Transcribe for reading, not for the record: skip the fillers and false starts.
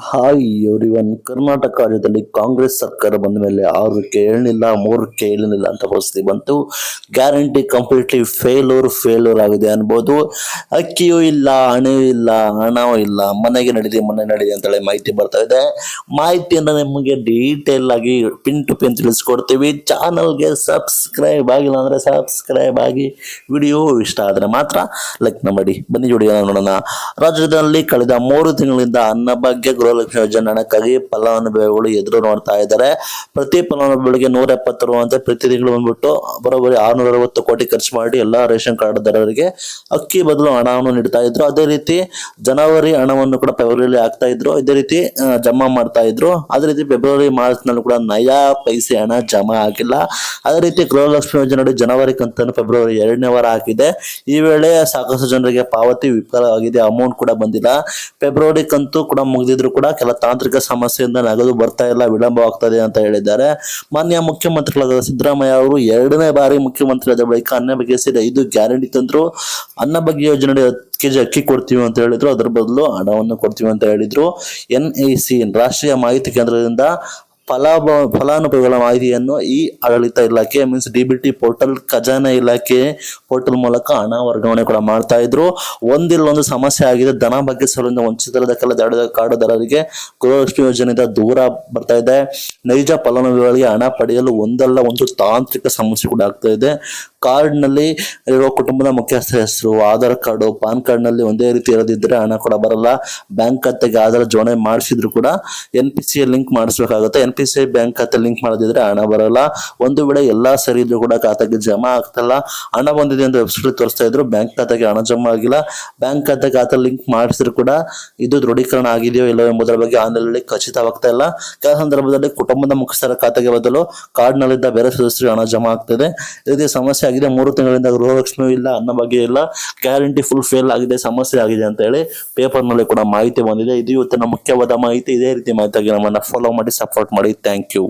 Hi everyone. Karnataka ರಾಜ್ಯದಲ್ಲಿ ಕಾಂಗ್ರೆಸ್ ಸರ್ಕಾರ ಬಂದ ಮೇಲೆ 6ಕ್ಕೆ ಏಳಲಿಲ್ಲ, 3ಕ್ಕೆ ಏಳಲಿಲ್ಲ ಅಂತ ಪರಿಸ್ಥಿತಿ ಬಂತು. ಗ್ಯಾರಂಟಿ ಕಂಪ್ಲೀಟ್ಲಿ ಫೇಲ್ಯೂರ್ ಆಗಿದೆ ಅನ್ಬೋದು. ಅಕ್ಕಿಯೂ ಇಲ್ಲ, ಹಣವೂ ಇಲ್ಲ, ಹಣವೂ ಇಲ್ಲ, ಮನೆ ನಡೀದೆ ಅಂತೇಳಿ ಮಾಹಿತಿ ಬರ್ತಾ ಇದೆ. ಮಾಹಿತಿಯನ್ನು ನಿಮಗೆ ಡೀಟೇಲ್ ಆಗಿ ಪಿನ್ ಟು ಪಿನ್ ತಿಳಿಸ್ಕೊಡ್ತೀವಿ. ಚಾನಲ್ಗೆ ಸಬ್ಸ್ಕ್ರೈಬ್ ಆಗಿಲ್ಲ ಅಂದ್ರೆ ಸಬ್ಸ್ಕ್ರೈಬ್ ಆಗಿ, ವಿಡಿಯೋ ಇಷ್ಟ ಆದರೆ ಮಾತ್ರ ಲೈಕ್ ಮಾಡಿ. ಬನ್ನಿ ವಿಡಿಯೋ ನೋಡೋಣ. ರಾಜ್ಯದಲ್ಲಿ ಕಳೆದ 3 ತಿಂಗಳಿಂದ ಅನ್ನಭಾಗ್ಯ ಗೃಹಲಕ್ಷ್ಮಿ ಯೋಜನೆ ಹಣಕ್ಕಾಗಿ ಫಲಾನುಭವಿಗಳು ಎದುರು ನೋಡ್ತಾ ಇದ್ದಾರೆ. ಪ್ರತಿ ಫಲಾನುಭವಿಗಳಿಗೆ 170 ರು ಅಂತ ಪ್ರತಿ ತಿಂಗಳು ಬಂದ್ಬಿಟ್ಟು ಬರೋಬ್ಬರಿ 660 ಕೋಟಿ ಖರ್ಚು ಮಾಡಿ ಎಲ್ಲಾ ರೇಷನ್ ಕಾರ್ಡ್ ದರರಿಗೆ ಅಕ್ಕಿ ಬದಲು ಹಣವನ್ನು ನೀಡ್ತಾ ಇದ್ರು. ಅದೇ ರೀತಿ ಜನವರಿ ಹಣವನ್ನು ಕೂಡ ಫೆಬ್ರವರಿಯಲ್ಲಿ ಹಾಕ್ತಾ ಇದ್ರು. ಇದೇ ರೀತಿ ಜಮಾ ಮಾಡ್ತಾ ಇದ್ರು. ಅದೇ ರೀತಿ ಫೆಬ್ರವರಿ ಮಾರ್ಚ್ ನಲ್ಲಿ ಕೂಡ ನಯಾ ಪೈಸೆ ಹಣ ಜಮಾ ಆಗಿಲ್ಲ. ಅದೇ ರೀತಿ ಗೃಹಲಕ್ಷ್ಮಿ ಯೋಜನೆ ಜನವರಿ ಕಂತನ್ನು ಫೆಬ್ರವರಿ 2ನೇ ವಾರ ಹಾಕಿದೆ. ಈ ವೇಳೆ ಸಾಕಷ್ಟು ಜನರಿಗೆ ಪಾವತಿ ವಿಫಲವಾಗಿದೆ, ಅಮೌಂಟ್ ಕೂಡ ಬಂದಿಲ್ಲ. ಫೆಬ್ರವರಿ ಕಂತು ಕೂಡ ಮುಗಿದಿದ್ರು ಕೂಡ ಕೆಲ ತಾಂತ್ರಿಕ ಸಮಸ್ಯೆಯಿಂದ ನಗದು ಬರ್ತಾ ಇಲ್ಲ, ವಿಳಂಬವಾಗ್ತದೆ ಅಂತ ಹೇಳಿದ್ದಾರೆ. ಮಾನ್ಯ ಮುಖ್ಯಮಂತ್ರಿಗಳಾದ ಸಿದ್ದರಾಮಯ್ಯ ಅವರು 2ನೇ ಬಾರಿ ಮುಖ್ಯಮಂತ್ರಿ ಆದ ಬಳಿಕ ಅನ್ನ ಬಗ್ಗೆ ಸೇರಿ 5 ಗ್ಯಾರಂಟಿ ತಂದ್ರು. ಅನ್ನ ಬಗ್ಗೆ ಯೋಜನೆ 10 ಕೆಜಿ ಅಕ್ಕಿ ಕೊಡ್ತೀವಿ ಅಂತ ಹೇಳಿದ್ರು, ಅದರ ಬದಲು ಹಣವನ್ನು ಕೊಡ್ತೀವಿ ಅಂತ ಹೇಳಿದ್ರು. NIC ರಾಷ್ಟ್ರೀಯ ಮಾಹಿತಿ ಕೇಂದ್ರದಿಂದ ಫಲಾನುಭವಿಗಳ ಮಾಹಿತಿಯನ್ನು ಈ ಆಡಳಿತ ಇಲಾಖೆ ಮೀನ್ಸ್ DBT ಪೋರ್ಟಲ್, ಖಜಾನೆ ಇಲಾಖೆ ಪೋರ್ಟಲ್ ಮೂಲಕ ಹಣ ವರ್ಗಾವಣೆ ಕೂಡ ಮಾಡ್ತಾ ಇದ್ರು. ಒಂದು ಸಮಸ್ಯೆ ಆಗಿದೆ. ದನ ಬಗ್ಗೆ ಸಲುವಾಗಿ ವಂಚಿತರಾದ ಕೆಲ ಕಾರ್ಡುದಾರರಿಗೆ ಗೃಹಲಕ್ಷ್ಮಿ ಯೋಜನೆಯಿಂದ ದೂರ ಬರ್ತಾ ಇದೆ. ನೈಜ ಫಲಾನುಭವಿಗಳಿಗೆ ಹಣ ಪಡೆಯಲು ಒಂದಲ್ಲ ಒಂದು ತಾಂತ್ರಿಕ ಸಮಸ್ಯೆ ಕೂಡ ಆಗ್ತಾ ಇದೆ. ಕಾರ್ಡ್ ನಲ್ಲಿ ಇರುವ ಕುಟುಂಬದ ಮುಖ್ಯಸ್ಥರ ಹೆಸರು, ಆಧಾರ್ ಕಾರ್ಡು, ಪಾನ್ ಕಾರ್ಡ್ ನಲ್ಲಿ ಒಂದೇ ರೀತಿ ಇರದಿದ್ರೆ ಹಣ ಕೂಡ ಬರಲ್ಲ. ಬ್ಯಾಂಕ್ ಖಾತೆಗೆ ಆಧಾರ್ ಜೋಡಣೆ ಮಾಡಿಸಿದ್ರು ಕೂಡ NPCI ಲಿಂಕ್ ಮಾಡಿಸ್ಬೇಕಾಗುತ್ತೆ. NPCI ಬ್ಯಾಂಕ್ ಖಾತೆ ಲಿಂಕ್ ಮಾಡದಿದ್ರೆ ಹಣ ಬರಲ್ಲ. ಒಂದು ವೇಳೆ ಎಲ್ಲಾ ಸರಿ ಇದ್ರು ಕೂಡ ಖಾತೆಗೆ ಜಮಾ ಆಗ್ತಲ್ಲ. ಹಣ ಬಂದಿದೆ ಅಂತ ವೆಬ್ಸೈಟ್ ತೋರಿಸ್ತಾ ಇದ್ರು, ಬ್ಯಾಂಕ್ ಖಾತೆಗೆ ಹಣ ಜಮಾ ಆಗಿಲ್ಲ. ಬ್ಯಾಂಕ್ ಖಾತೆ ಲಿಂಕ್ ಮಾಡಿಸಿದ್ರು ಕೂಡ ಇದು ದೃಢೀಕರಣ ಆಗಿದೆಯೋ ಇಲ್ಲೋ ಎಂಬುದರ ಬಗ್ಗೆ ಆನ್ಲೈನ್ ಖಚಿತವಾಗ್ತಾ ಇಲ್ಲ. ಕೆಲ ಸಂದರ್ಭದಲ್ಲಿ ಕುಟುಂಬದ ಮುಖ್ಯಸ್ಥರ ಖಾತೆಗೆ ಬದಲು ಕಾರ್ಡ್ ನಲ್ಲಿದ್ದ ಬೇರೆ ಸದಸ್ಯರಿಗೆ ಹಣ ಜಮಾ ಆಗ್ತದೆ. ಇದೇ ಸಮಸ್ಯೆ ಆಗಿದೆ. 3 ತಿಂಗಳಿಂದ ಗೃಹಲಕ್ಷ್ಮಿ ಇಲ್ಲ, ಅನ್ನ ಬಗ್ಗೆ ಇಲ್ಲ, ಗ್ಯಾರಂಟಿ ಫುಲ್ ಫೇಲ್ ಆಗಿದೆ, ಸಮಸ್ಯೆ ಆಗಿದೆ ಅಂತ ಹೇಳಿ ಪೇಪರ್ ನಲ್ಲಿ ಕೂಡ ಮಾಹಿತಿ ಬಂದಿದೆ. ಇದು ಇವತ್ತಿನ ಮುಖ್ಯವಾದ ಮಾಹಿತಿ. ಇದೇ ರೀತಿ ಮಾಹಿತಿಯಾಗಿ ನಮ್ಮನ್ನ ಫಾಲೋ ಮಾಡಿ, ಸಪೋರ್ಟ್ ಮಾಡಿ. Thank you.